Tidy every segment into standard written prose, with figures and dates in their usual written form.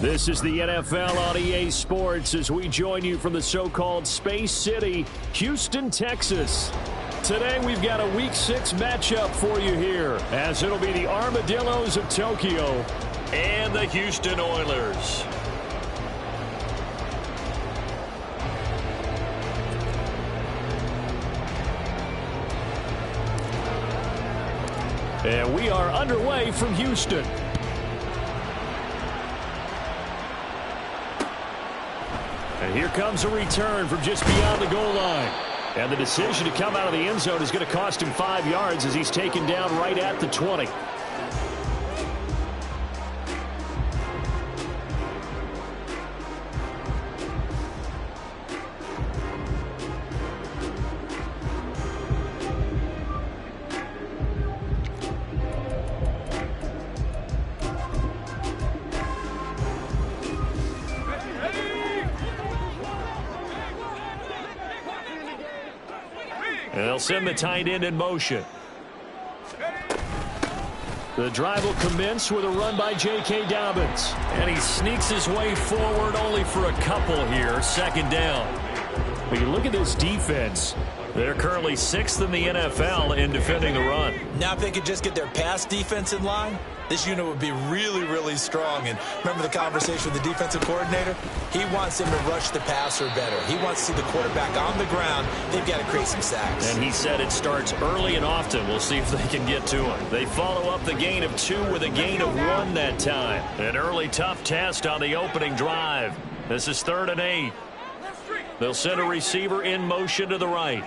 This is the NFL on EA Sports as we join you from the so-called Space City, Houston, Texas. Today we've got a Week 6 matchup for you here, as it'll be the Armadillos of Tokyo and the Houston Oilers. And we are underway from Houston. And here comes a return from just beyond the goal line. And the decision to come out of the end zone is going to cost him 5 yards as he's taken down right at the 20. They'll send the tight end in motion. The drive will commence with a run by J.K. Dobbins. And he sneaks his way forward only for a couple here. Second down. When you look at this defense, they're currently 6th in the NFL in defending the run. Now if they could just get their pass defense in line, this unit would be really, really strong. And remember the conversation with the defensive coordinator? He wants him to rush the passer better. He wants to see the quarterback on the ground. They've got to create some sacks. And he said it starts early and often. We'll see if they can get to him. They follow up the gain of 2 with a gain of 1 that time. An early tough test on the opening drive. This is 3rd and 8. They'll send a receiver in motion to the right.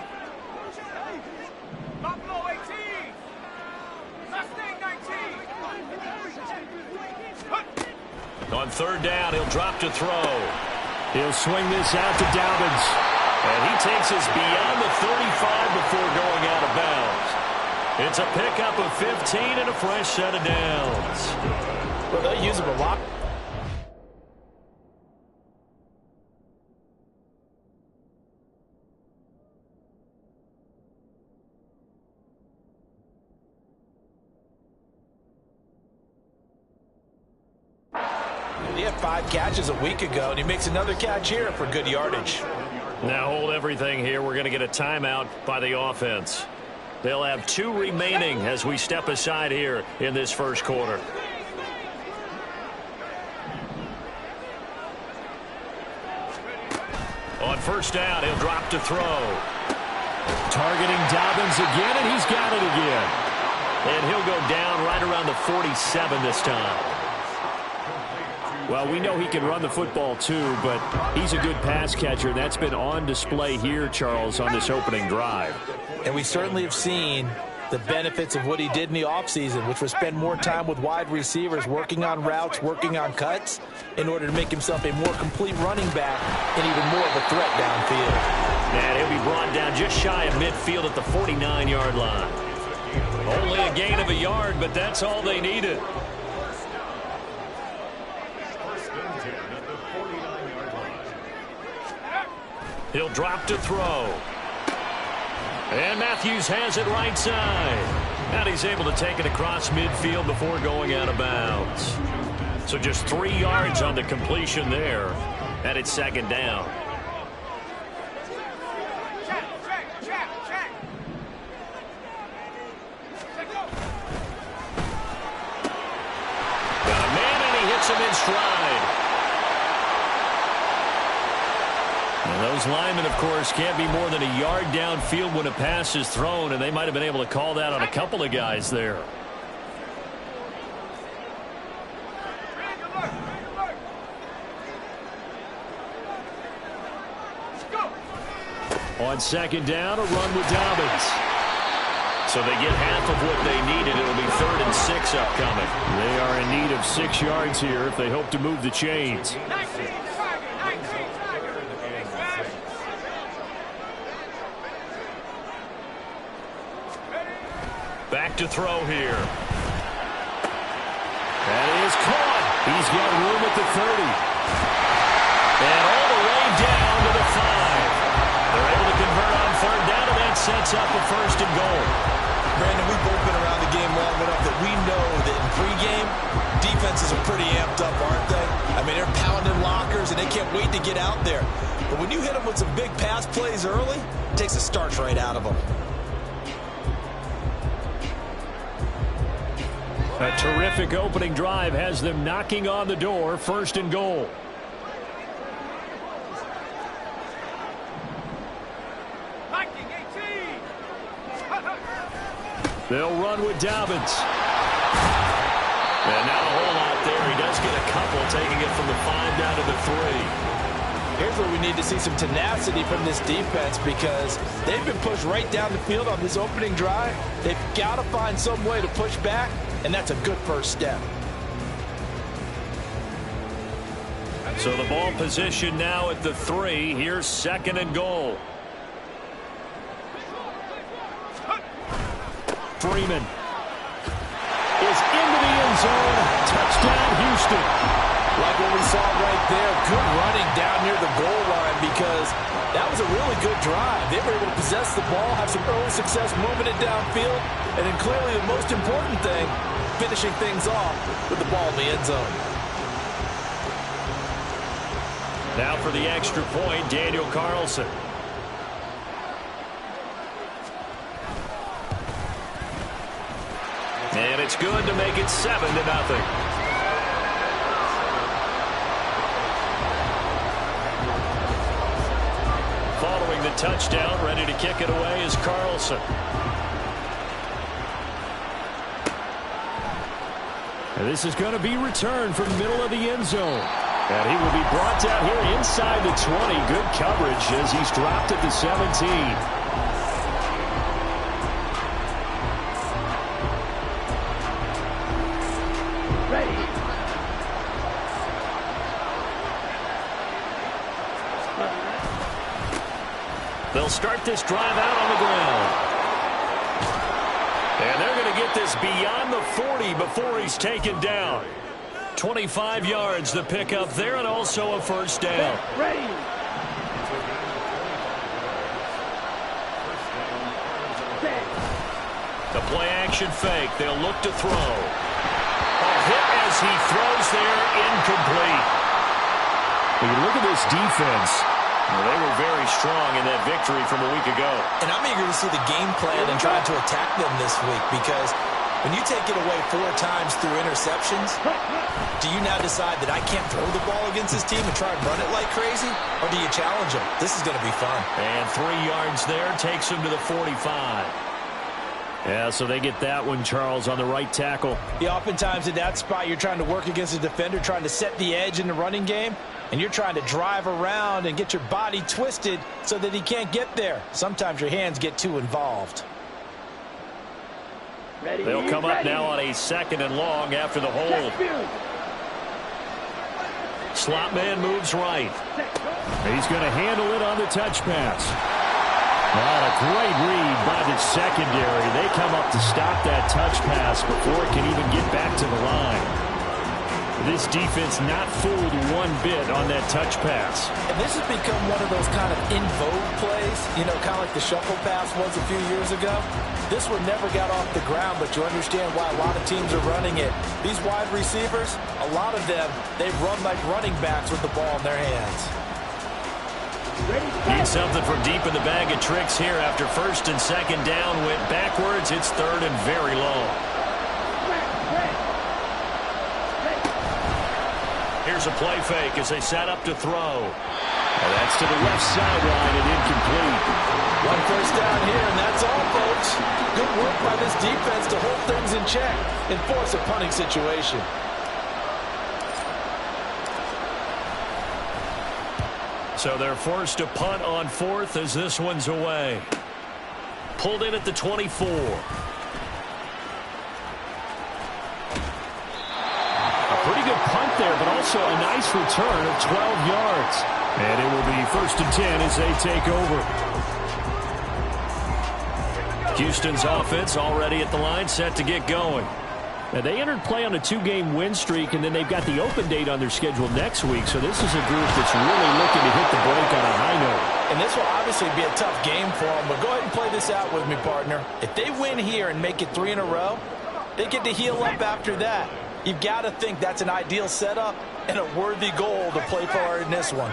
On 3rd down, he'll drop to throw. He'll swing this out to Dobbins. And he takes us beyond the 35 before going out of bounds. It's a pickup of 15 and a fresh set of downs. Well, they'll use him a lot. He had 5 catches a week ago, and he makes another catch here for good yardage. Now hold everything here. We're going to get a timeout by the offense. They'll have 2 remaining as we step aside here in this first quarter. On 1st down, he'll drop to throw. Targeting Dobbins again, and he's got it again. And he'll go down right around the 47 this time. Well, we know he can run the football too, but he's a good pass catcher. That's been on display here, Charles, on this opening drive. And we certainly have seen the benefits of what he did in the offseason, which was spend more time with wide receivers, working on routes, working on cuts, in order to make himself a more complete running back and even more of a threat downfield. And he'll be brought down just shy of midfield at the 49-yard line. Only a gain of a yard, but that's all they needed. He'll drop to throw. And Matthews has it right side. And he's able to take it across midfield before going out of bounds. So just 3 yards on the completion there. And it's 2nd down. Got a man and he hits him in stride. And those linemen, of course, can't be more than a yard downfield when a pass is thrown, and they might have been able to call that on a couple of guys there. On 2nd down, a run with Dobbins. So they get half of what they needed. It'll be 3rd and 6 upcoming. They are in need of 6 yards here if they hope to move the chains. Back to throw here. That is caught. He's got room at the 30. And all the way down to the 5. They're able to convert on 3rd down, and that sets up a 1st and goal. Brandon, we've both been around the game long enough that we know that in pregame, defense defenses are pretty amped up, aren't they? I mean, they're pounding lockers, and they can't wait to get out there. But when you hit them with some big pass plays early, it takes the starch right out of them. A terrific opening drive has them knocking on the door, 1st and goal. They'll run with Dobbins. And not a whole lot there. He does get a couple, taking it from the 5 down to the 3. Here's where we need to see some tenacity from this defense, because they've been pushed right down the field on this opening drive. They've got to find some way to push back, and that's a good first step. So the ball position now at the 3. Here's 2nd and goal. Freeman is into the end zone. Touchdown, Houston. Like what we saw right there, good running down near the goal line, because that was a really good drive. They were able to possess the ball, have some early success moving it downfield, and then clearly the most important thing, finishing things off with the ball in the end zone. Now for the extra point, Daniel Carlson. And it's good to make it 7-0. Following the touchdown, ready to kick it away is Carlson. And this is going to be returned from the middle of the end zone. And he will be brought down here inside the 20. Good coverage as he's dropped at the 17. They'll start this drive out on the ground. And they're going to get this beyond the 40 before he's taken down. 25 yards the pickup there, and also a first down. Ready. The play action fake. They'll look to throw. A hit as he throws there, incomplete. When you look at this defense, well, they were very strong in that victory from a week ago. And I'm eager to see the game plan and trying to attack them this week, because when you take it away 4 times through interceptions, do you now decide that I can't throw the ball against this team and try and run it like crazy? Or do you challenge them? This is going to be fun. And 3 yards there takes him to the 45. Yeah, so they get that one, Charles, on the right tackle. Yeah, oftentimes in that spot, you're trying to work against a defender, trying to set the edge in the running game, and you're trying to drive around and get your body twisted so that he can't get there. Sometimes your hands get too involved. Ready. They'll come up now on a 2nd and long after the hold. Slot man moves right. He's going to handle it on the touch pass. Well, a great read by the secondary. They come up to stop that touch pass before it can even get back to the line. This defense not fooled one bit on that touch pass. And this has become one of those kind of in vogue plays, you know, kind of like the shuffle pass was a few years ago. This one never got off the ground, but you understand why a lot of teams are running it. These wide receivers, a lot of them, they run like running backs with the ball in their hands. Need something from deep in the bag of tricks here after 1st and 2nd down. Went backwards. It's 3rd and very long. Here's a play fake as they set up to throw. And that's to the left sideline and incomplete. 1 first down here, and that's all, folks. Good work by this defense to hold things in check and force a punting situation. So they're forced to punt on 4th as this one's away. Pulled in at the 24. Pretty good punt there, but also a nice return of 12 yards. And it will be 1st and 10 as they take over. Houston's offense already at the line, set to get going. Now, they entered play on a 2-game win streak, and then they've got the open date on their schedule next week. So this is a group that's really looking to hit the break on a high note. And this will obviously be a tough game for them, but go ahead and play this out with me, partner. If they win here and make it 3 in a row, they get to heal up after that. You've got to think that's an ideal setup and a worthy goal to play for in this one.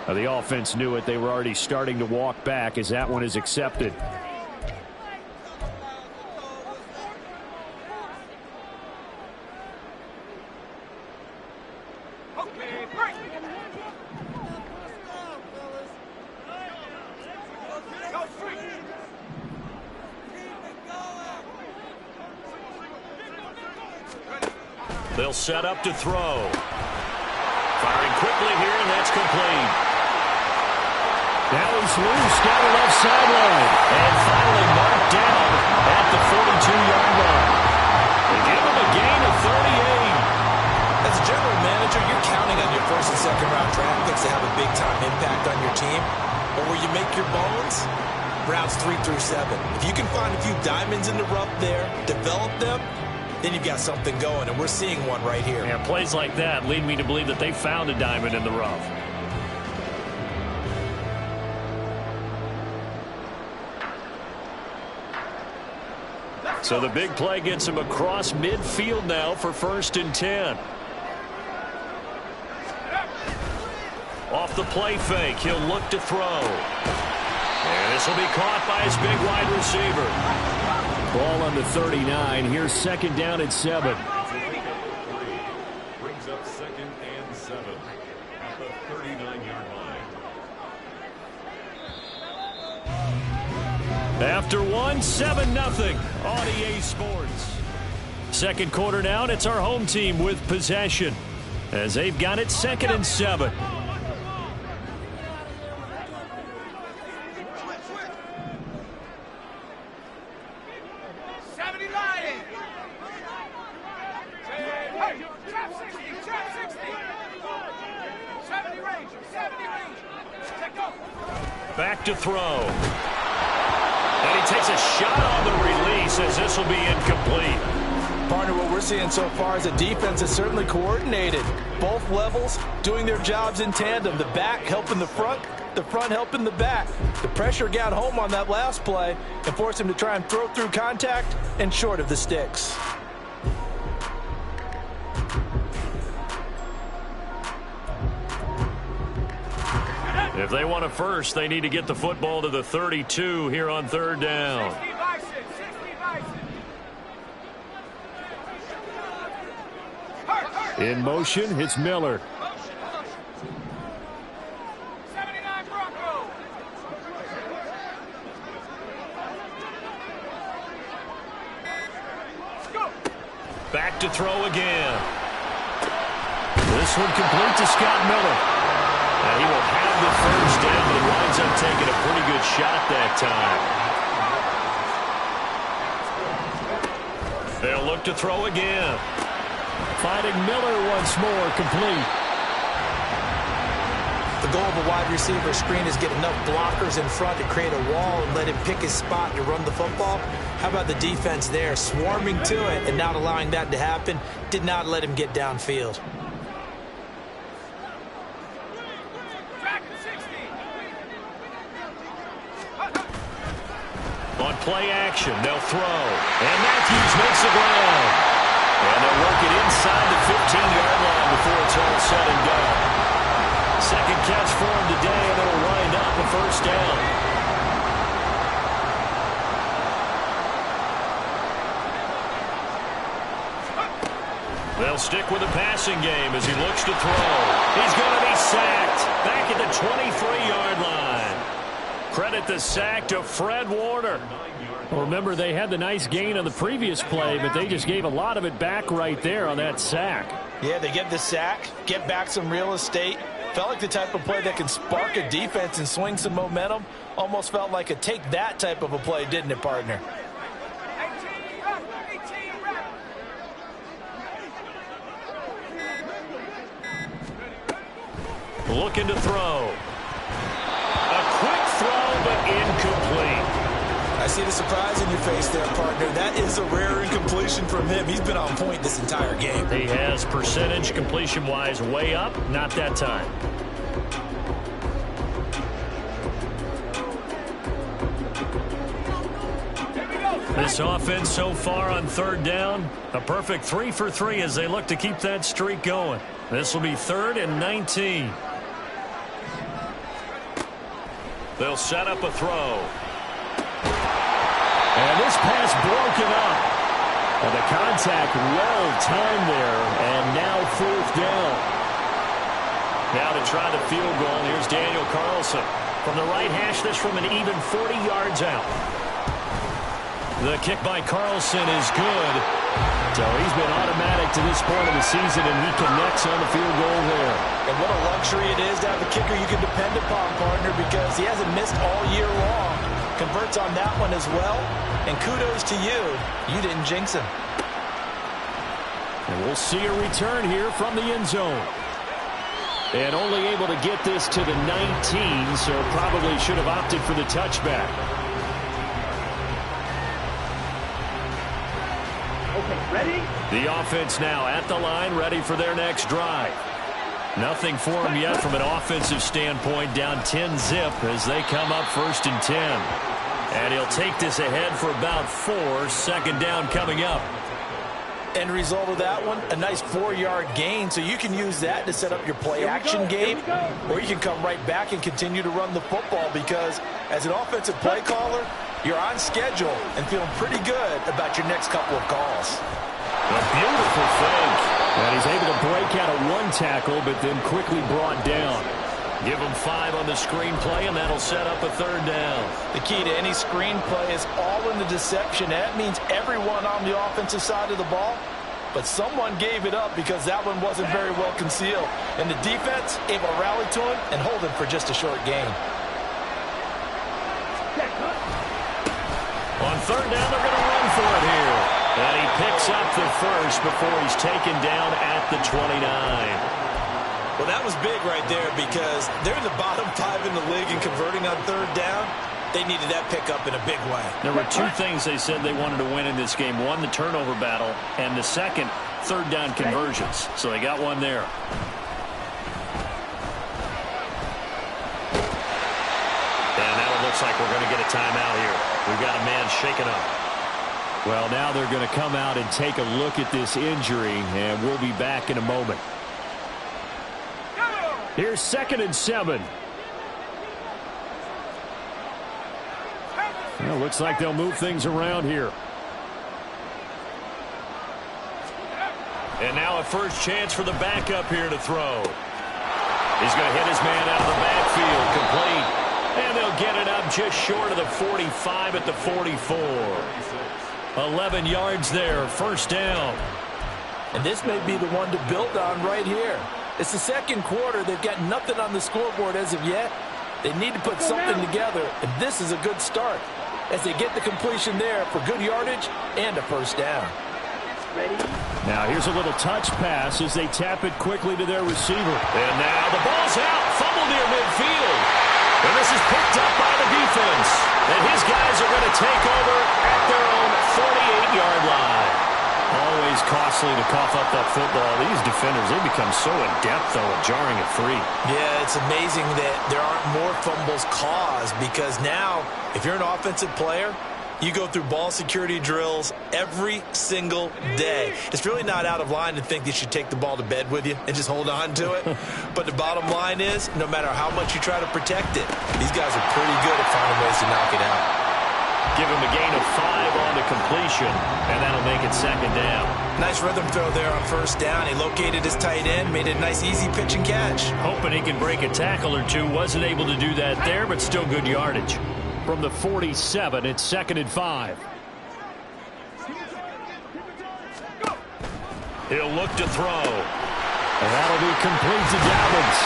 The offense knew it. They were already starting to walk back as that one is accepted. They'll set up to throw. Firing quickly here, and that's complete. Now he's loose down the left sideline. And finally marked down at the 42-yard line. They give him a gain of 38. As a general manager, you're counting on your first and second round draft picks to have a big-time impact on your team. But where you make your bones, rounds 3 through 7. If you can find a few diamonds in the rough there, develop them, then you've got something going, and we're seeing one right here. Yeah, plays like that lead me to believe that they found a diamond in the rough. So the big play gets him across midfield now for 1st and 10. Off the play fake, he'll look to throw. And this will be caught by his big wide receiver. Ball on the 39. Here's 2nd down and 7. Brings up 2nd and 7 at the 39-yard line. After 7-0 on EA Sports. Second quarter now, and it's our home team with possession as they've got it 2nd and 7. Back to throw. And he takes a shot on the release as this will be incomplete. Partner, what we're seeing so far is the defense is certainly coordinated. Both levels doing their jobs in tandem. The back helping the front helping the back. The pressure got home on that last play and forced him to try and throw through contact and short of the sticks. If they want a first, they need to get the football to the 32 here on 3rd down. In motion, it's Miller. Back to throw again. This one complete to Scott Miller. And he will have the 1st down, but he winds up taking a pretty good shot that time. They'll look to throw again. Finding Miller once more, complete. The goal of a wide receiver screen is get enough blockers in front to create a wall and let him pick his spot to run the football. How about the defense there, swarming to it and not allowing that to happen? Did not let him get downfield. On play action, they'll throw. And Matthews makes the ground. And they'll work it inside the 15-yard line before it's all said and done. Second catch for him today, and it'll wind up a 1st down. They'll stick with the passing game as he looks to throw. He's going to be sacked back at the 23-yard line. Credit the sack to Fred Warner. Well, remember, they had the nice gain on the previous play, but they just gave a lot of it back right there on that sack. Yeah, they get the sack, get back some real estate. Felt like the type of play that can spark a defense and swing some momentum. Almost felt like a take that type of a play, didn't it, partner? Looking to throw. A quick throw, but incomplete. I see the surprise in your face there, partner. That is a rare incompletion from him. He's been on point this entire game. He has percentage completion-wise way up. Not that time. This offense so far on third down, a perfect 3 for 3 as they look to keep that streak going. This will be 3rd and 19. They'll set up a throw. And this pass broken up. And the contact well timed there, and now 4th down. Now to try the field goal, here's Daniel Carlson. From the right hash, this from an even 40 yards out. The kick by Carlson is good. So he's been automatic to this point of the season, and he connects on the field goal there. And what a luxury it is to have a kicker you can depend upon, partner, because he hasn't missed all year long. Converts on that one as well. And kudos to you. You didn't jinx him. And we'll see a return here from the end zone. And only able to get this to the 19, so probably should have opted for the touchback. Ready? The offense now at the line, ready for their next drive. Nothing for them yet from an offensive standpoint, down 10-zip as they come up 1st and 10. And he'll take this ahead for about 4, 2nd down coming up. End result of that one, a nice 4-yard gain, so you can use that to set up your play-action game, or you can come right back and continue to run the football because as an offensive play caller, you're on schedule and feeling pretty good about your next couple of calls. A beautiful fake. And he's able to break out of 1 tackle, but then quickly brought down. Give him 5 on the screenplay, and that'll set up a 3rd down. The key to any screenplay is all in the deception. That means everyone on the offensive side of the ball, but someone gave it up because that one wasn't very well concealed. And the defense able to rally to him and hold him for just a short gain. On 3rd down, they're going to run for it here. And he picks up the first before he's taken down at the 29. Well, that was big right there because they're in the bottom 5 in the league and converting on 3rd down. They needed that pickup in a big way. There were 2 things they said they wanted to win in this game. 1, the turnover battle, and the second, 3rd down conversions. So they got one there. And now it looks like we're going to get a timeout here. We've got a man shaken up. Well, now they're going to come out and take a look at this injury, and we'll be back in a moment. Here's 2nd and 7. Well, looks like they'll move things around here. And now a first chance for the backup here to throw. He's going to hit his man out of the backfield, complete. And they'll get it up just short of the 45 at the 44. 11 yards there, 1st down. And this may be the one to build on right here. It's the 2nd quarter. They've got nothing on the scoreboard as of yet. They need to put something together, and this is a good start as they get the completion there for good yardage and a 1st down. Ready? Now here's a little touch pass as they tap it quickly to their receiver. And now the ball's out, fumble near midfield. And this is picked up by the defense. And his guys are going to take over at their own 48-yard line. Always costly to cough up that football. These defenders, they become so adept, though, at jarring it free. Yeah, it's amazing that there aren't more fumbles caused because now, if you're an offensive player, you go through ball security drills every single day. It's really not out of line to think you should take the ball to bed with you and just hold on to it. But the bottom line is, no matter how much you try to protect it, these guys are pretty good at finding ways to knock it out. Give him a gain of 5 on the completion, and that'll make it 2nd down. Nice rhythm throw there on 1st down. He located his tight end, made it a nice easy pitch and catch. Hoping he can break a tackle or 2. Wasn't able to do that there, but still good yardage. From the 47, it's 2nd and 5. He'll look to throw. And that'll be complete to Dobbins.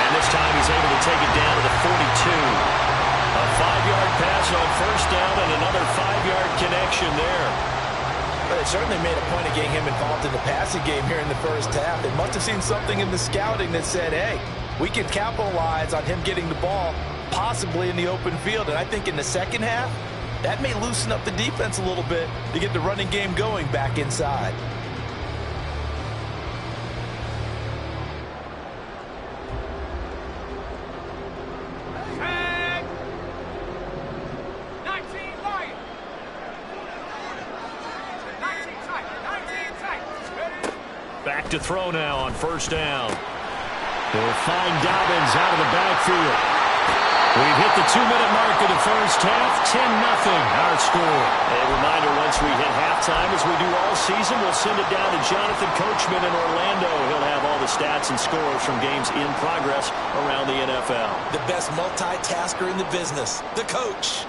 And this time he's able to take it down to the 42. A 5-yard pass on 1st down and another 5-yard connection there. But it certainly made a point of getting him involved in the passing game here in the 1st half. They must have seen something in the scouting that said, hey, we can capitalize on him getting the ball possibly in the open field. And I think in the 2nd half, That may loosen up the defense a little bit to get the running game going back inside. Back to throw now on first down. They'll find Dobbins out of the backfield. We've hit the 2-minute mark of the first half. 10-0 our score. A reminder, once we hit halftime, as we do all season, we'll send it down to Jonathan Coachman in Orlando. He'll have all the stats and scores from games in progress around the NFL. The best multitasker in the business, the coach.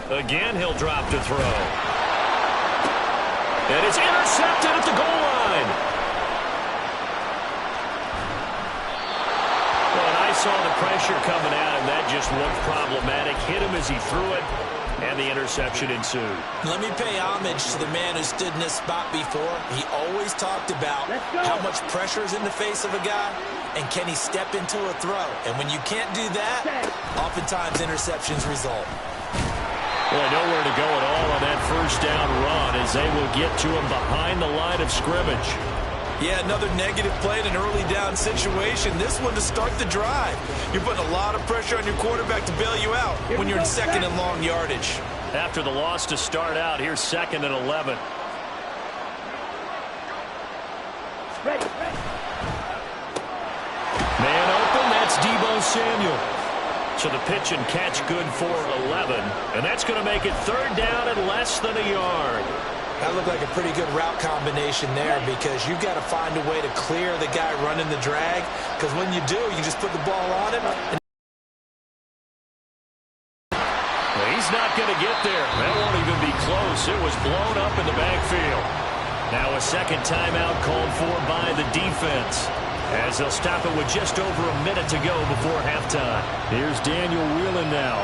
Again, he'll drop to throw. And it's intercepted at the goal line. Well, and I saw the pressure coming at him. That just looked problematic. Hit him as he threw it, and the interception ensued. Let me pay homage to the man who stood in this spot before. He always talked about how much pressure is in the face of a guy, and can he step into a throw. And when you can't do that, oftentimes interceptions result. Boy, nowhere to go at all on that first down run as they will get to him behind the line of scrimmage. Yeah, another negative play in an early down situation. This one to start the drive. You're putting a lot of pressure on your quarterback to bail you out when you're in second and long yardage. After the loss to start out, here's 2nd and 11. Ready. Man open, that's Deebo Samuel. So the pitch and catch good for 11. And that's going to make it 3rd down and less than a yard. That looked like a pretty good route combination there because you've got to find a way to clear the guy running the drag. Because when you do, you just put the ball on him. Well, he's not going to get there. That won't even be close. It was blown up in the backfield. Now a second timeout called for by the defense, as they'll stop it with just over a minute to go before halftime. Here's Daniel Whelan now.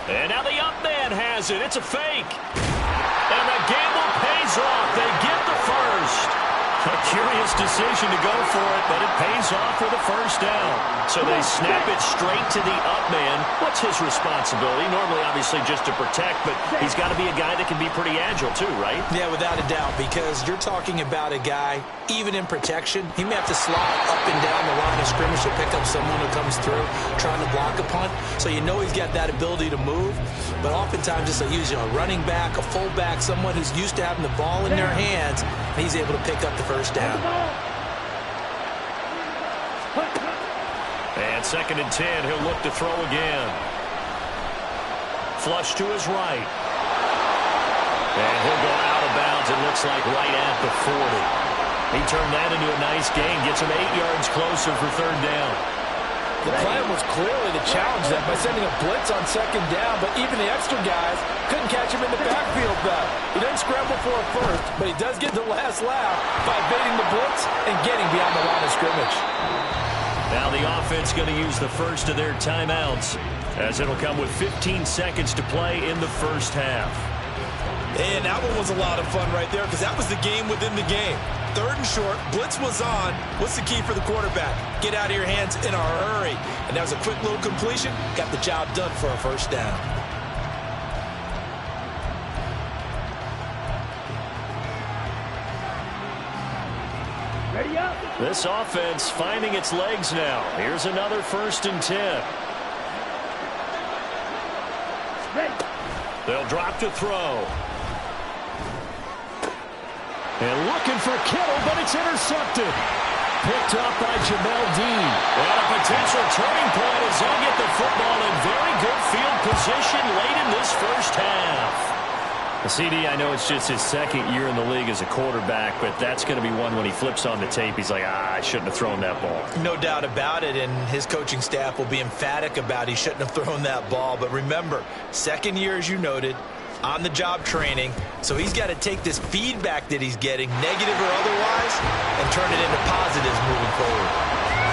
And now the up man has it. It's a fake. And the gamble pays off. They get the first. A curious decision to go for it, but it pays off for the first down. So they snap it straight to the up man. What's his responsibility? Normally, obviously, just to protect, but he's got to be a guy that can be pretty agile too, right? Yeah, without a doubt, because you're talking about a guy, even in protection, he may have to slide up and down the line of scrimmage to pick up someone who comes through trying to block a punt. So you know he's got that ability to move, but oftentimes just a running back, a fullback, someone who's used to having the ball in their hands, and he's able to pick up the first down. And 2nd and 10, he'll look to throw again. Flush to his right. And he'll go out of bounds, it looks like right at the 40. He turned that into a nice gain, gets him 8 yards closer for 3rd down. The plan was clearly to challenge them by sending a blitz on 2nd down, but even the extra guys couldn't catch him in the backfield though. He didn't scramble for a first, but he does get the last laugh by evading the blitz and getting beyond the line of scrimmage. Now the offense going to use the first of their timeouts, as it'll come with 15 seconds to play in the first half. And that one was a lot of fun right there because that was the game within the game. 3rd and short, blitz was on. What's the key for the quarterback? Get out of your hands in a hurry. And that was a quick little completion. Got the job done for a first down. Ready up. This offense finding its legs now. Here's another 1st and 10. Ready. They'll drop to throw. And looking for Kittle, but it's intercepted. Picked up by Jamel Dean. And a potential turning point as they'll get the football in very good field position late in this first half. CD, I know it's just his 2nd year in the league as a quarterback, but that's going to be one when he flips on the tape, he's like, I shouldn't have thrown that ball. No doubt about it, and his coaching staff will be emphatic about he shouldn't have thrown that ball. But remember, 2nd year, as you noted, on-the-job training, so he's got to take this feedback that he's getting, negative or otherwise, and turn it into positives moving forward.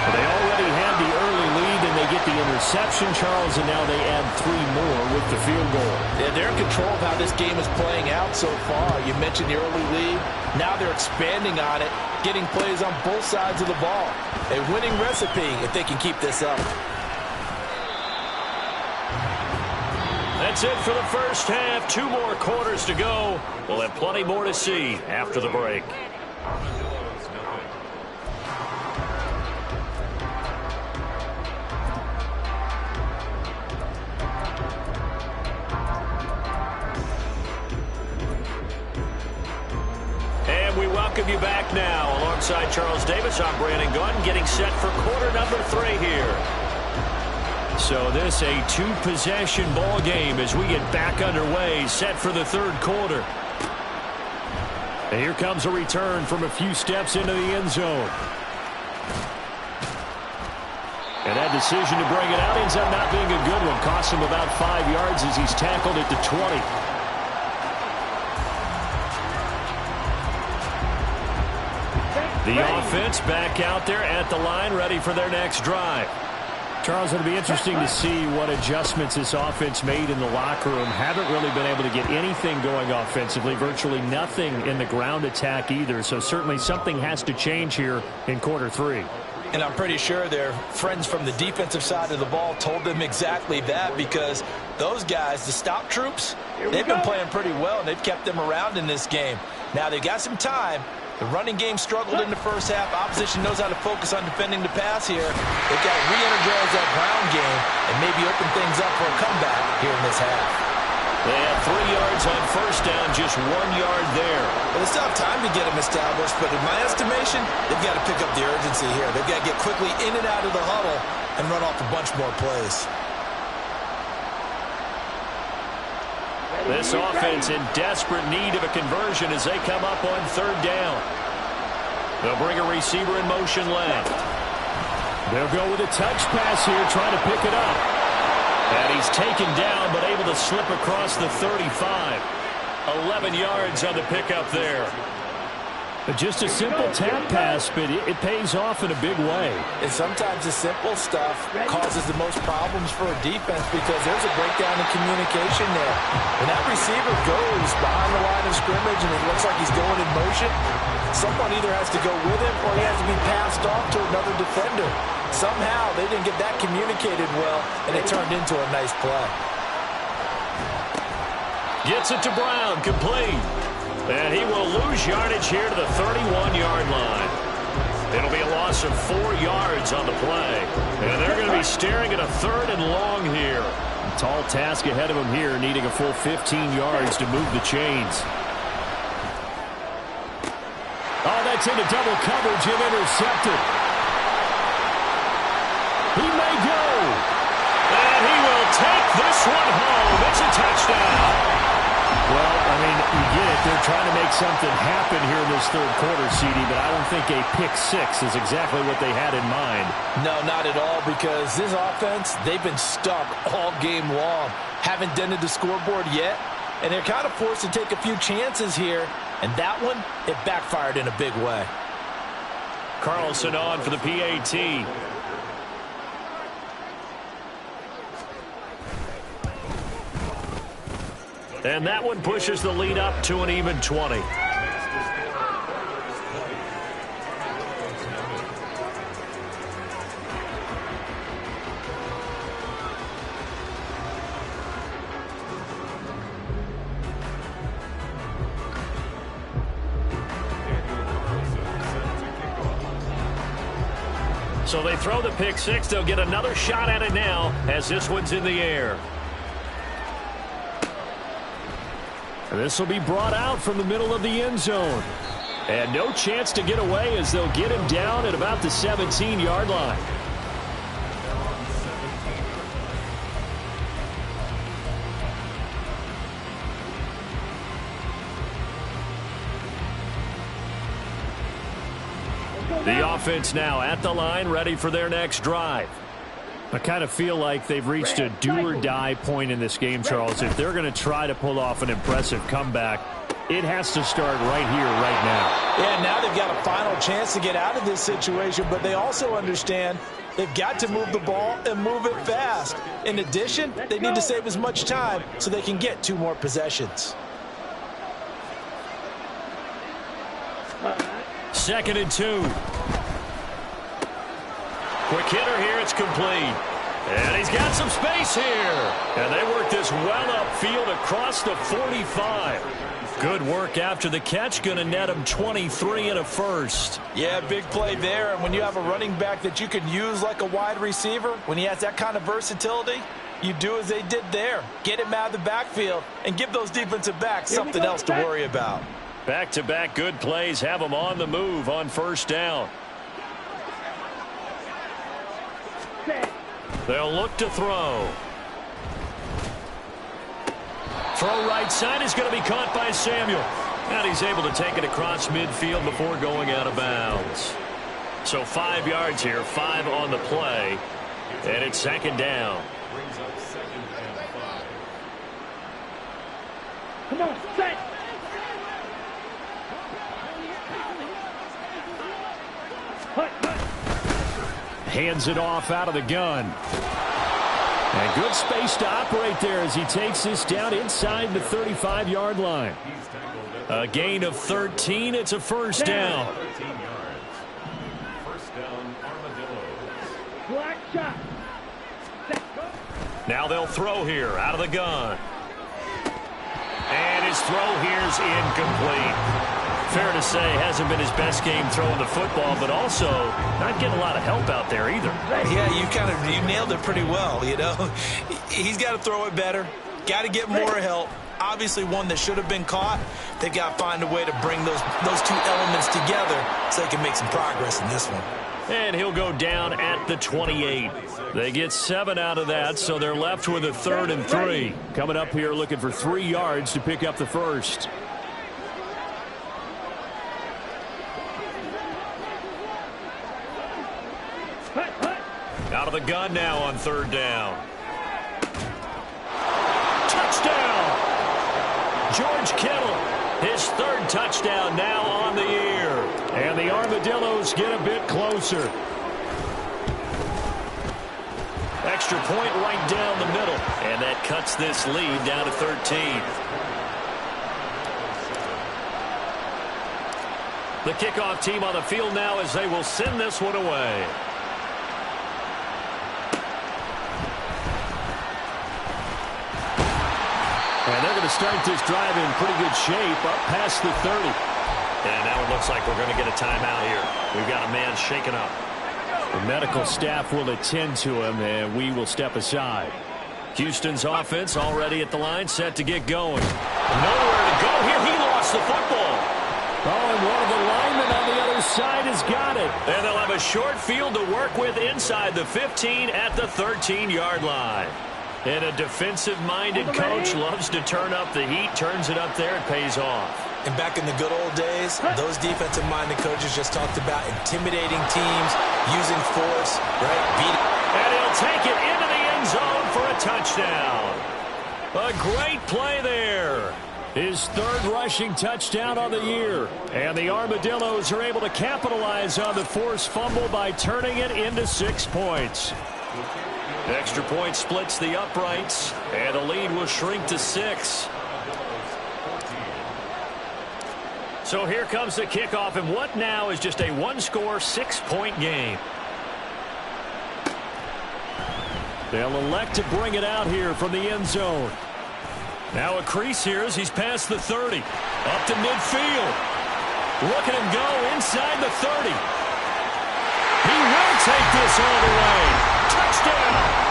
They already had the early lead, and they get the interception, Charles, and now they add 3 more with the field goal. Yeah, they're in control of how this game is playing out so far. You mentioned the early lead. Now they're expanding on it, getting plays on both sides of the ball. A winning recipe if they can keep this up. That's it for the first half. 2 more quarters to go. We'll have plenty more to see after the break. And we welcome you back now. Alongside Charles Davis, I'm Brandon Gunn, getting set for quarter number 3 here. So this a 2-possession ball game as we get back underway, set for the 3rd quarter. And here comes a return from a few steps into the end zone. And that decision to bring it out ends up not being a good one. Cost him about 5 yards as he's tackled at the 20. The offense back out there at the line, ready for their next drive. Charles, it'll be interesting to see what adjustments this offense made in the locker room. Haven't really been able to get anything going offensively, virtually nothing in the ground attack either. So certainly something has to change here in quarter 3. And I'm pretty sure their friends from the defensive side of the ball told them exactly that, because those guys, the stop troops, they've been playing pretty well, and they've kept them around in this game. Now they've got some time. The running game struggled in the first half. Opposition knows how to focus on defending the pass here. They've got to re-energize that ground game and maybe open things up for a comeback here in this half. They have 3 yards on first down, just 1 yard there. Well, they still have time to get them established, but in my estimation, they've got to pick up the urgency here. They've got to get quickly in and out of the huddle and run off a bunch more plays. This offense in desperate need of a conversion as they come up on 3rd down. They'll bring a receiver in motion left. They'll go with a touch pass here, trying to pick it up. And he's taken down, but able to slip across the 35. 11 yards on the pickup there. Just a simple tap pass, but it pays off in a big way. And sometimes the simple stuff causes the most problems for a defense because there's a breakdown in communication there. When that receiver goes behind the line of scrimmage and it looks like he's going in motion, someone either has to go with him or he has to be passed off to another defender. Somehow they didn't get that communicated well, and it turned into a nice play. Gets it to Brown, complete. And he will lose yardage here to the 31-yard line. It'll be a loss of 4 yards on the play. And they're going to be staring at a 3rd and long here. A tall task ahead of him here, needing a full 15 yards to move the chains. Oh, that's into double coverage and intercepted. He may go. And he will take this one home. It's a touchdown. Well, I mean, you get it. They're trying to make something happen here in this 3rd quarter, CD, but I don't think a pick-6 is exactly what they had in mind. No, not at all, because this offense, they've been stuck all game long. Haven't dented the scoreboard yet, and they're kind of forced to take a few chances here, and that one, it backfired in a big way. Carlson on for the PAT. And that one pushes the lead up to an even 20. So they throw the pick 6. They'll get another shot at it now as this one's in the air. This will be brought out from the middle of the end zone. And no chance to get away as they'll get him down at about the 17-yard line. The offense now at the line, ready for their next drive. I kind of feel like they've reached a do-or-die point in this game, Charles. If they're going to try to pull off an impressive comeback, It has to start right here, right now. Yeah, now they've got a final chance to get out of this situation, but they also understand they've got to move the ball and move it fast. In addition, they need to save as much time so they can get 2 more possessions. 2nd and 2. Quick hitter here, it's complete. And he's got some space here. And they work this well upfield across the 45. Good work after the catch. Going to net him 23 and a first. Yeah, big play there. And when you have a running back that you can use like a wide receiver, when he has that kind of versatility, you do as they did there. Get him out of the backfield and give those defensive backs something else to worry about. Back-to-back good plays have them on the move on 1st down. They'll look to throw. Throw right side is going to be caught by Samuel. And he's able to take it across midfield before going out of bounds. So 5 yards here, 5 on the play. And it's 2nd down. Brings up 2nd and 5. Come on, set. Hands it off out of the gun. And good space to operate there as he takes this down inside the 35-yard line. A gain of 13. It's a 1st down. 13 yards. 1st down, Armadillos. Black shot. Now they'll throw here out of the gun. And his throw here's incomplete. Fair to say, hasn't been his best game throwing the football, but also not getting a lot of help out there either. Yeah, you nailed it pretty well, you know. He's got to throw it better, got to get more help. Obviously one that should have been caught. They've got to find a way to bring those 2 elements together so they can make some progress in this one. And he'll go down at the 28. They get 7 out of that, so they're left with a 3rd and 3. Coming up here looking for 3 yards to pick up the first. Out of the gun now on 3rd down. Touchdown! George Kittle, his 3rd touchdown now on the year. And the Armadillos get a bit closer. Extra point right down the middle. And that cuts this lead down to 13. The kickoff team on the field now as they will send this one away. And they're going to start this drive in pretty good shape up past the 30. And now it looks like we're going to get a timeout here. We've got a man shaken up. The medical staff will attend to him, and we will step aside. Houston's offense already at the line, set to get going. Nowhere to go here. He lost the football. Oh, and one of the linemen on the other side has got it. And they'll have a short field to work with inside the 15 at the 13-yard line. And a defensive-minded coach loves to turn up the heat, turns it up there, it pays off. And back in the good old days, those defensive-minded coaches just talked about intimidating teams, using force, right? And he'll take it into the end zone for a touchdown. A great play there. His 3rd rushing touchdown on the year. And the Armadillos are able to capitalize on the forced fumble by turning it into 6 points. Extra point splits the uprights, and the lead will shrink to 6. So here comes the kickoff, and what now is just a 1-score, 6-point game. They'll elect to bring it out here from the end zone. Now a crease here as he's past the 30. Up to midfield. Look at him go inside the 30. He will take this all the way. Touchdown!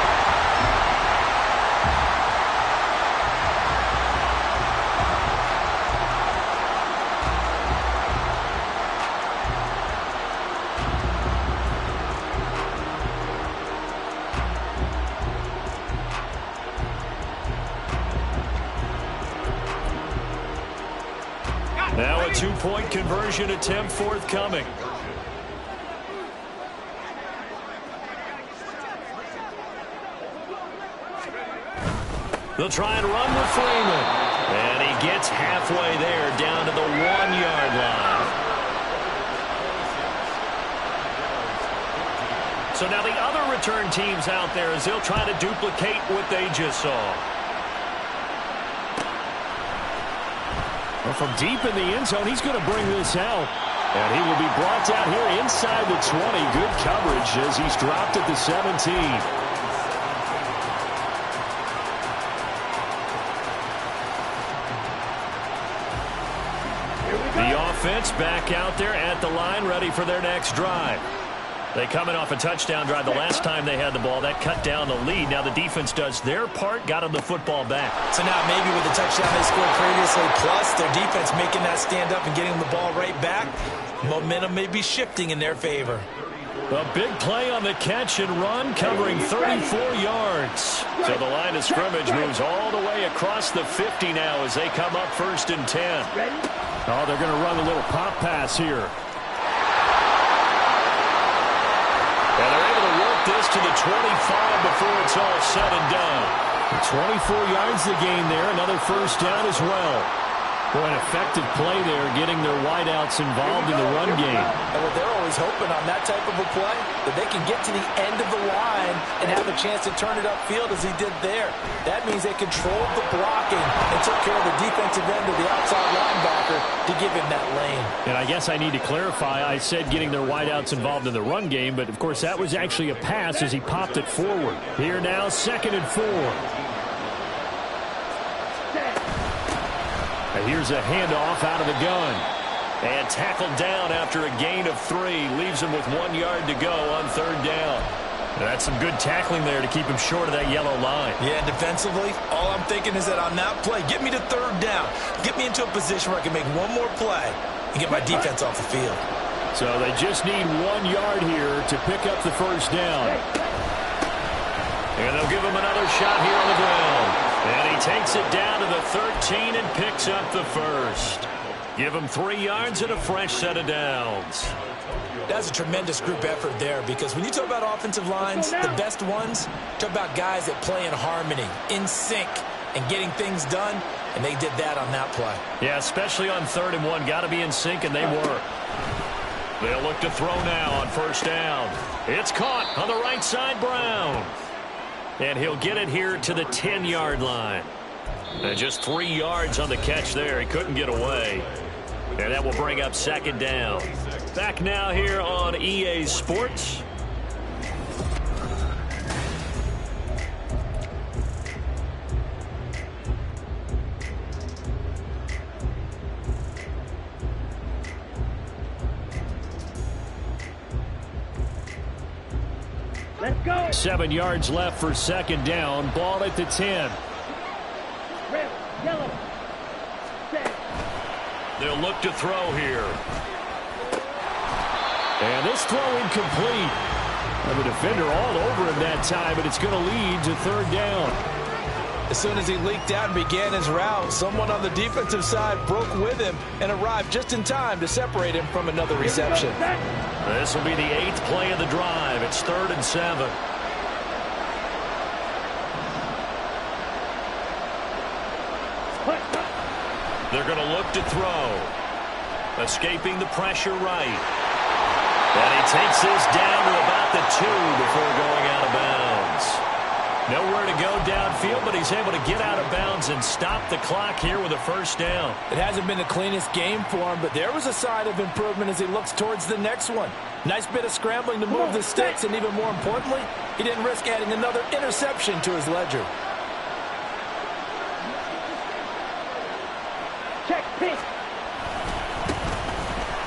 Now a 2-point conversion attempt forthcoming. They'll try and run with Freeman. And he gets halfway there, down to the 1-yard line. So now the other return teams out there as they'll try to duplicate what they just saw. Well, from deep in the end zone, he's going to bring this out. And he will be brought down here inside the 20. Good coverage as he's dropped at the 17. The offense back out there at the line, ready for their next drive. They coming off a touchdown drive the last time they had the ball. That cut down the lead. Now the defense does their part, got them the football back. So now maybe with the touchdown they scored previously, plus their defense making that stand up and getting the ball right back, momentum may be shifting in their favor. A big play on the catch and run, covering 34 yards. So the line of scrimmage moves all the way across the 50 now as they come up 1st and 10. Oh, they're going to run a little pop pass here. And they're able to work this to the 25 before it's all said and done. 24 yards the gain there. Another 1st down as well. Boy, an effective play there, getting their wideouts involved in the run game. And what they're always hoping on that type of a play, that they can get to the end of the line and have a chance to turn it upfield as he did there. That means they controlled the blocking and took care of the defensive end of the outside linebacker to give him that lane. And I guess I need to clarify, I said getting their wideouts involved in the run game, but of course that was actually a pass as he popped it forward. Here now, 2nd and 4. Here's a handoff out of the gun. And tackled down after a gain of 3. Leaves him with 1 yard to go on 3rd down. That's some good tackling there to keep him short of that yellow line. Yeah, defensively, all I'm thinking is that on that play, get me to 3rd down. Get me into a position where I can make one more play and get my defense off the field. So they just need 1 yard here to pick up the 1st down. And they'll give him another shot here on the ground. And he takes it down to the 13 and picks up the 1st. Give him 3 yards and a fresh set of downs. That's a tremendous group effort there, because when you talk about offensive lines, the best ones, talk about guys that play in harmony, in sync, and getting things done, and they did that on that play. Yeah, especially on 3rd and 1. Got to be in sync, and they were. They'll look to throw now on 1st down. It's caught on the right side, Brown. And he'll get it here to the 10-yard line. And just 3 yards on the catch there. He couldn't get away. And that will bring up 2nd down. Back now here on EA Sports. Let's go. 7 yards left for 2nd down. Ball at the 10. Red, yellow, set. They'll look to throw here. And this throw incomplete. And the defender all over him that time, but it's going to lead to 3rd down. As soon as he leaked out and began his route, someone on the defensive side broke with him and arrived just in time to separate him from another reception. This will be the 8th play of the drive. It's 3rd and 7. They're going to look to throw. Escaping the pressure right. And he takes this down to about the 2 before going out of bounds. Nowhere to go downfield, but he's able to get out of bounds and stop the clock here with a 1st down. It hasn't been the cleanest game for him, but there was a sign of improvement as he looks towards the next one. Nice bit of scrambling to move the sticks, and even more importantly, he didn't risk adding another interception to his ledger. Check, pitch.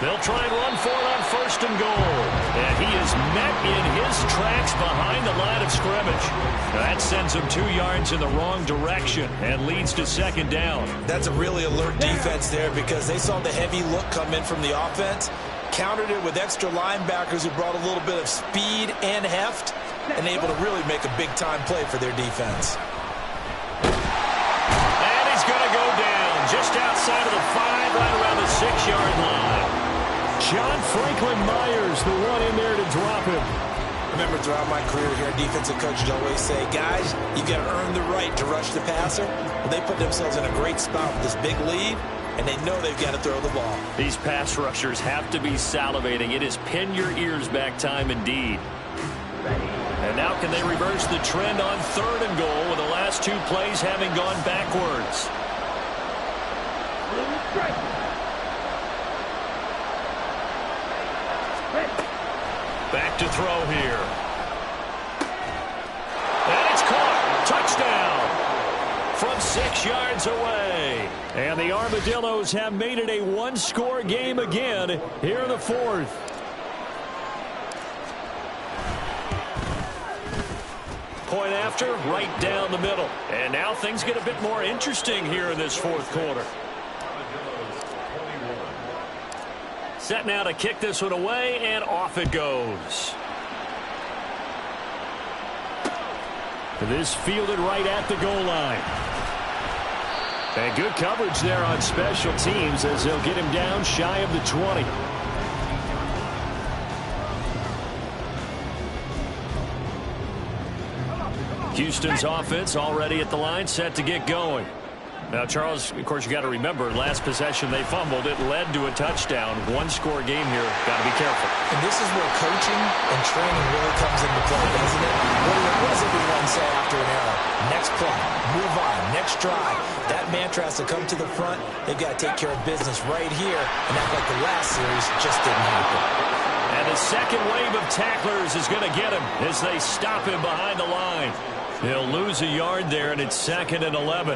They'll try and run for it on 1st and goal. And he is met in his tracks behind the line of scrimmage. That sends him 2 yards in the wrong direction and leads to 2nd down. That's a really alert defense there, because they saw the heavy look come in from the offense, countered it with extra linebackers who brought a little bit of speed and heft, and able to really make a big-time play for their defense. And he's going to go down just outside of the 5, right around the 6-yard line. John Franklin Myers, the one in there to drop him. Remember, throughout my career here, defensive coaches always say, guys, you got to earn the right to rush the passer. Well, they put themselves in a great spot with this big lead, and they know they've got to throw the ball. These pass rushers have to be salivating. It is pin your ears back time indeed. And now can they reverse the trend on 3rd and goal with the last 2 plays having gone backwards? Back to throw here. And it's caught. Touchdown from 6 yards away. And the Armadillos have made it a 1-score game again here in the 4th. Point after, right down the middle. And now things get a bit more interesting here in this 4th quarter. Set now to kick this one away, and off it goes. This fielded right at the goal line. And good coverage there on special teams as they'll get him down shy of the 20. Houston's offense already at the line, set to get going. Now, Charles, of course, you got to remember, last possession they fumbled. It led to a touchdown. 1-score game here. Got to be careful. And this is where coaching and training really comes into play, doesn't it? What does everyone say after an error? Next play, move on, next drive. That mantra has to come to the front. They've got to take care of business right here and act like the last series just didn't happen. And the second wave of tacklers is going to get him as they stop him behind the line. He'll lose a yard there, and it's 2nd and 11.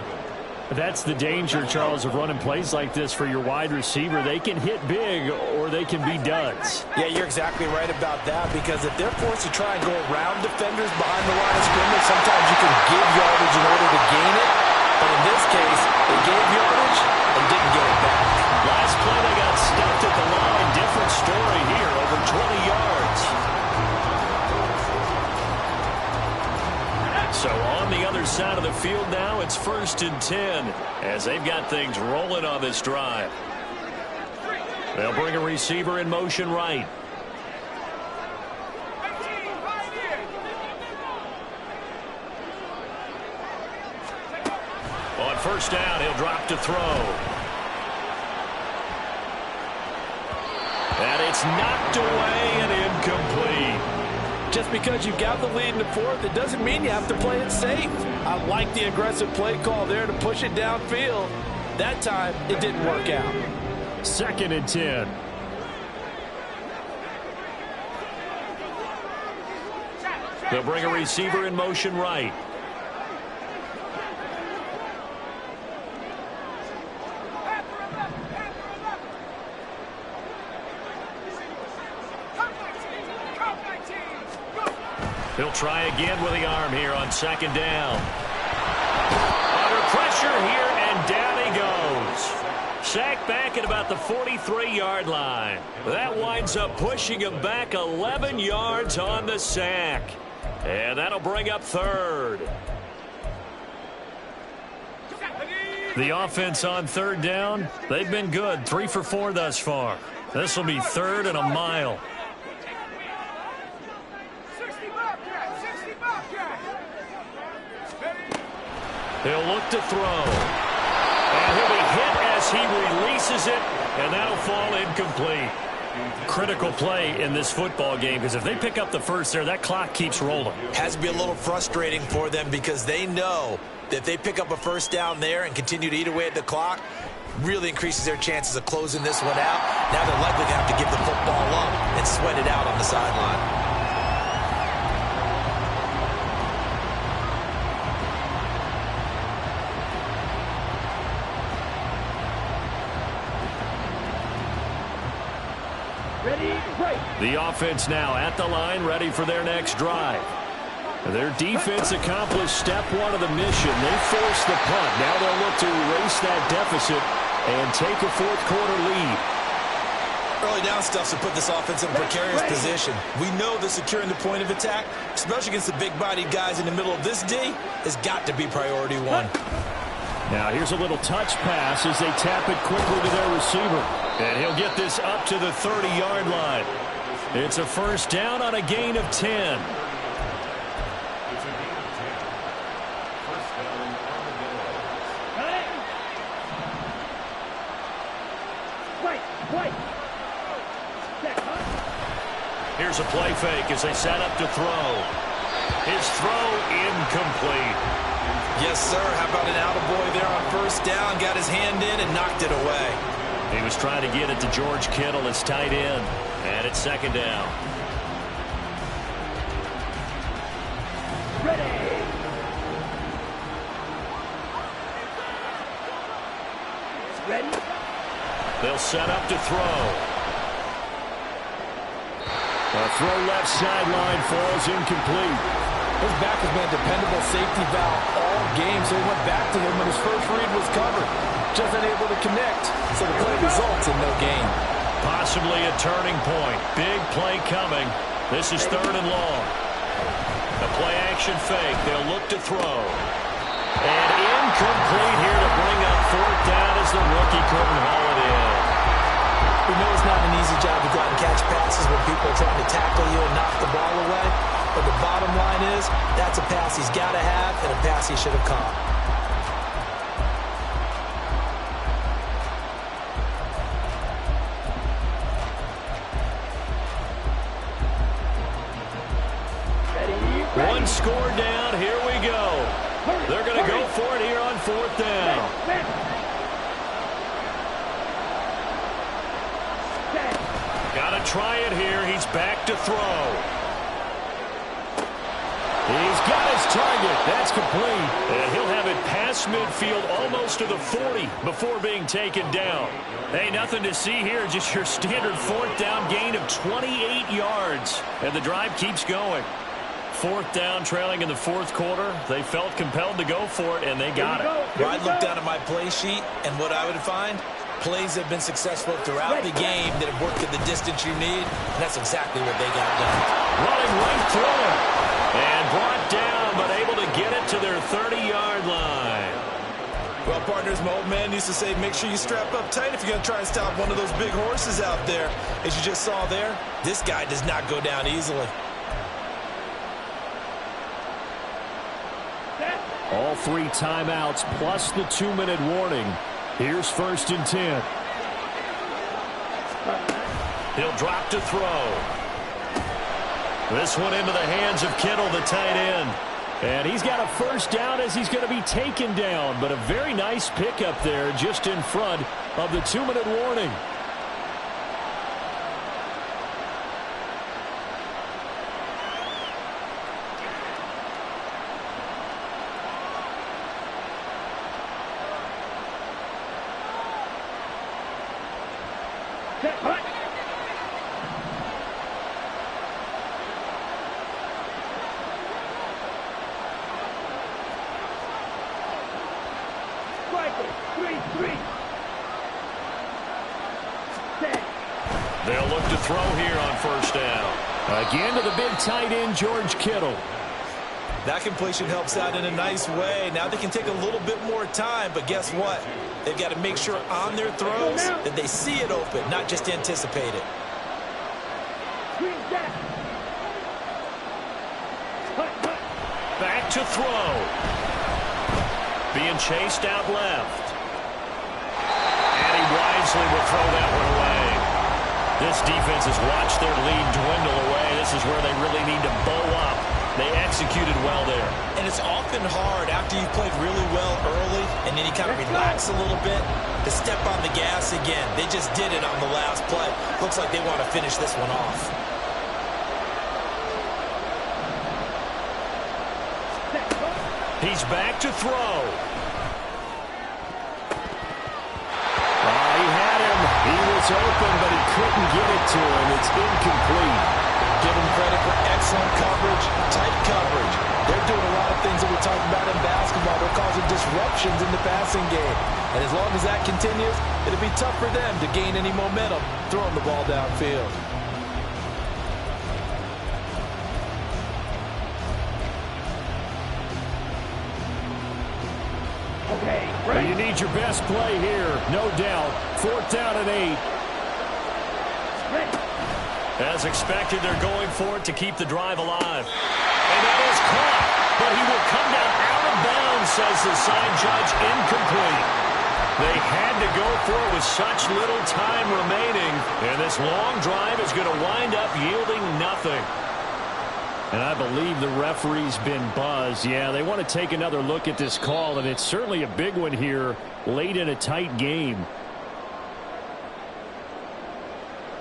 That's the danger, Charles, of running plays like this for your wide receiver. They can hit big or they can be duds. Yeah, you're exactly right about that, because if they're forced to try and go around defenders behind the line of scrimmage, sometimes you can give yardage in order to gain it. But in this case, they gave yardage and didn't get it back. Last play, they got stuffed at the line. Different story here, over 20 yards. So on the other side of the field now, it's 1st and 10 as they've got things rolling on this drive. They'll bring a receiver in motion right. On 1st down, he'll drop to throw. And it's knocked away and incomplete. Just because you've got the lead in the 4th, it doesn't mean you have to play it safe. I like the aggressive play call there to push it downfield. That time, it didn't work out. 2nd and 10. They'll bring a receiver in motion right. He'll try again with the arm here on 2nd down. Under pressure here, and down he goes. Sacked back at about the 43-yard line. That winds up pushing him back 11 yards on the sack. And that'll bring up 3rd. The offense on 3rd down, they've been good. 3 for 4 thus far. This will be 3rd and a mile. He'll look to throw. And he'll be hit as he releases it, and that'll fall incomplete. Critical play in this football game, because if they pick up the first there, that clock keeps rolling. Has to be a little frustrating for them, because they know that if they pick up a 1st down there and continue to eat away at the clock, really increases their chances of closing this one out. Now they're likely to have to give the football up and sweat it out on the sideline. The offense now at the line, ready for their next drive. Their defense accomplished step 1 of the mission. They forced the punt. Now they'll look to erase that deficit and take a 4th quarter lead. Early down stuff to put this offense in a precarious position. We know that securing the point of attack, especially against the big-bodied guys in the middle of this D, has got to be priority 1. Now here's a little touch pass as they tap it quickly to their receiver. And he'll get this up to the 30-yard line. It's a first down on a gain of 10. It's a gain of 10. First down on the goal. Right. Set, huh? Here's a play fake as they set up to throw. His throw incomplete. Yes, sir. How about an attaboy there on first down? Got his hand in and knocked it away. He was trying to get it to George Kittle, his tight end. And it's second down. Ready. They'll set up to throw. A throw left sideline falls incomplete. His back has been a dependable safety valve all game, so he went back to him when his first read was covered. Just unable to connect, so the play results in no gain. Possibly a turning point. Big play coming. This is third and long. A play-action fake. They'll look to throw. And incomplete here to bring up fourth down as the rookie couldn't haul it in. We know it's not an easy job to go out and catch passes when people are trying to tackle you and knock the ball away. But the bottom line is, that's a pass he's got to have and a pass he should have caught. One score down. Here we go. They're going to go for it here on fourth down. Got to try it here. He's back to throw. He's got his target. That's complete. And he'll have it past midfield almost to the 40 before being taken down. Hey, nothing to see here. Just your standard fourth down gain of 28 yards. And the drive keeps going. Fourth down, trailing in the fourth quarter. They felt compelled to go for it, and they got it. Well, I looked down at my play sheet, and what I would find, plays have been successful throughout the game that have worked at the distance you need, and that's exactly what they got done. Running right through it. And brought down, but able to get it to their 30-yard line. Well, partners, my old man used to say, make sure you strap up tight if you're going to try and stop one of those big horses out there. As you just saw there, this guy does not go down easily. All three timeouts plus the 2-minute warning. Here's first and 10. He'll drop to throw. This one into the hands of Kittle, the tight end. And he's got a first down as he's going to be taken down. But a very nice pickup there just in front of the 2-minute warning. They'll look to throw here on first down. Again to the big tight end, George Kittle. That completion helps out in a nice way. Now they can take a little bit more time, but guess what? They've got to make sure on their throws that they see it open, not just anticipate it. Back to throw. Being chased out left. And he wisely will throw that one away. This defense has watched their lead dwindle away. This is where they really need to bow up. They executed well there. And it's often hard after you've played really well early and then you kind of relax a little bit to step on the gas again. They just did it on the last play. Looks like they want to finish this one off. He's back to throw. He had him. He was open, but he couldn't get it to him. It's incomplete. Give him credit for excellent coverage, tight coverage. They're doing a lot of things that we talked about in basketball. They're causing disruptions in the passing game. And as long as that continues, it'll be tough for them to gain any momentum throwing the ball downfield. Well, you need your best play here, no doubt. Fourth down and 8. As expected, they're going for it to keep the drive alive. And that is caught, but he will come down out of bounds, says the sign judge, incomplete. They had to go for it with such little time remaining, and this long drive is going to wind up yielding nothing. And I believe the referee's been buzzed. Yeah, they want to take another look at this call, and it's certainly a big one here late in a tight game.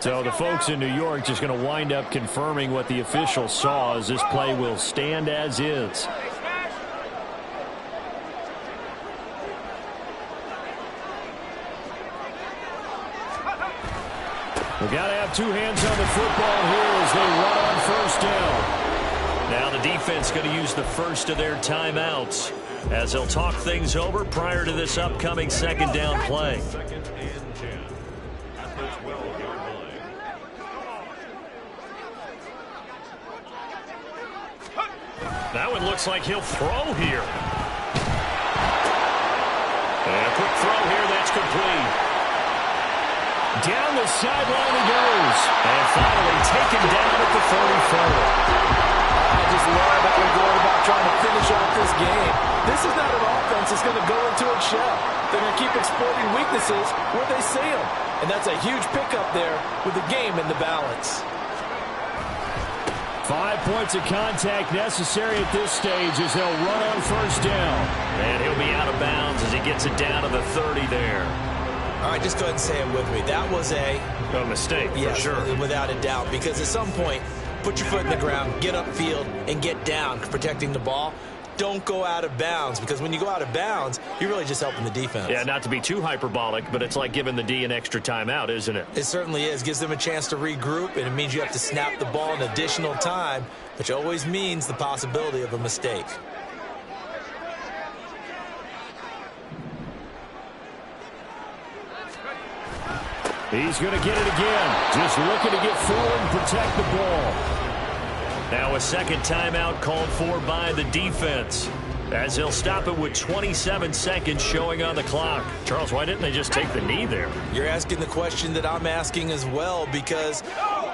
So the folks in New York just going to wind up confirming what the official saw, as this play will stand as is. We've got to have two hands on the football here as they run on first down. Now the defense going to use the first of their timeouts as they'll talk things over prior to this upcoming second down play. Second and 10 at the 12-yard line. Now it looks like he'll throw here. And a quick throw here, that's complete. Down the sideline he goes. And finally taken down at the 34. I just love how they're going about trying to finish off this game. This is not an offense that's going to go into its shell. They're going to keep exploiting weaknesses where they see them. And that's a huge pickup there with the game in the balance. 5 points of contact necessary at this stage as they'll run on first down. And he'll be out of bounds as he gets it down to the 30 there. All right, just go ahead and say it with me. That was a mistake, yes, for sure. Without a doubt, because at some point, put your foot in the ground, get upfield, and get down, protecting the ball. Don't go out of bounds, because when you go out of bounds, you're really just helping the defense. Yeah, not to be too hyperbolic, but it's like giving the D an extra timeout, isn't it? It certainly is. Gives them a chance to regroup, and it means you have to snap the ball in additional time, which always means the possibility of a mistake. He's going to get it again. Just looking to get forward and protect the ball. Now a second timeout called for by the defense, as they'll stop it with 27 seconds showing on the clock. Charles, why didn't they just take the knee there? You're asking the question that I'm asking as well, because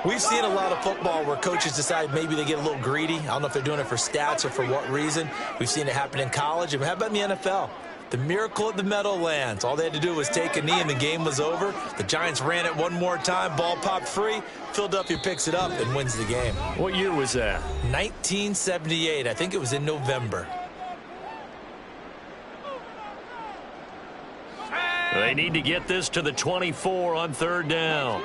we've seen a lot of football where coaches decide maybe they get a little greedy. I don't know if they're doing it for stats or for what reason. We've seen it happen in college. And how about in the NFL? The miracle at the Meadowlands. All they had to do was take a knee and the game was over. The Giants ran it one more time. Ball popped free. Philadelphia picks it up and wins the game. What year was that? 1978. I think it was in November. They need to get this to the 24 on third down.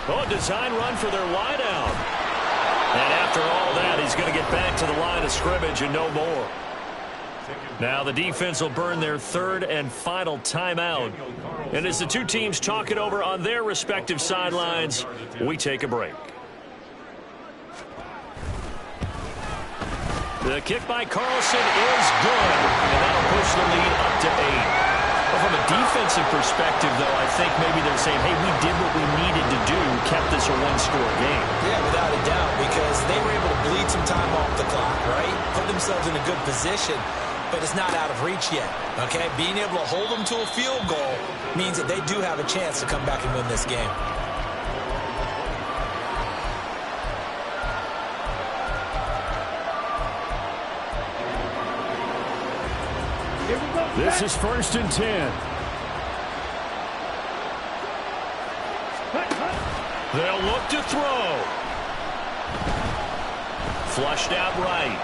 Oh, design run for their wideout. And after all that, he's going to get back to the line of scrimmage and no more. Now the defense will burn their third and final timeout. And as the two teams talk it over on their respective sidelines, we take a break. The kick by Carlson is good, and that'll push the lead up to 8. Well, from a defensive perspective, though, I think maybe they're saying, hey, we did what we needed to do, kept this a one-score game. Yeah, without a doubt, because they were able to bleed some time off the clock, right? Put themselves in a good position, but it's not out of reach yet, okay? Being able to hold them to a field goal means that they do have a chance to come back and win this game. This is 1st and 10. They'll look to throw. Flushed out right.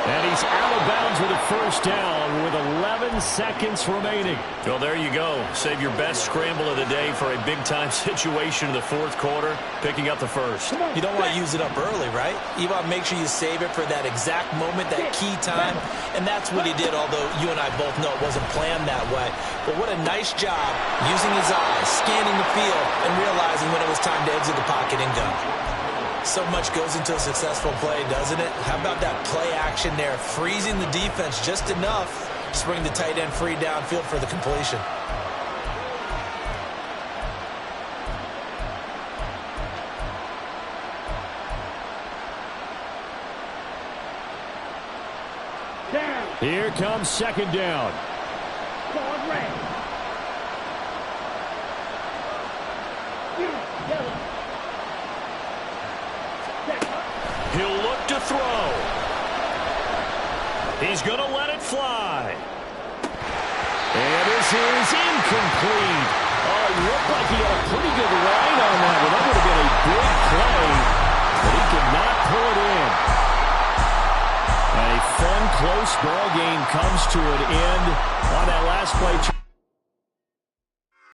And he's out of bounds with a first down with 11 seconds remaining. Well, there you go. Save your best scramble of the day for a big-time situation in the fourth quarter, picking up the first. You don't want to use it up early, right? You want to make sure you save it for that exact moment, that key time. And that's what he did, although you and I both know it wasn't planned that way. But what a nice job using his eyes, scanning the field, and realizing when it was time to exit the pocket and go. So much goes into a successful play, doesn't it? How about that play action there, freezing the defense just enough to bring the tight end free downfield for the completion. Here comes second down. throw. He's going to let it fly. And this is incomplete. Oh, it looked like he had a pretty good line on that one. That would have been a big play, but he could not pull it in. A fun, close ball game comes to an end on that last play.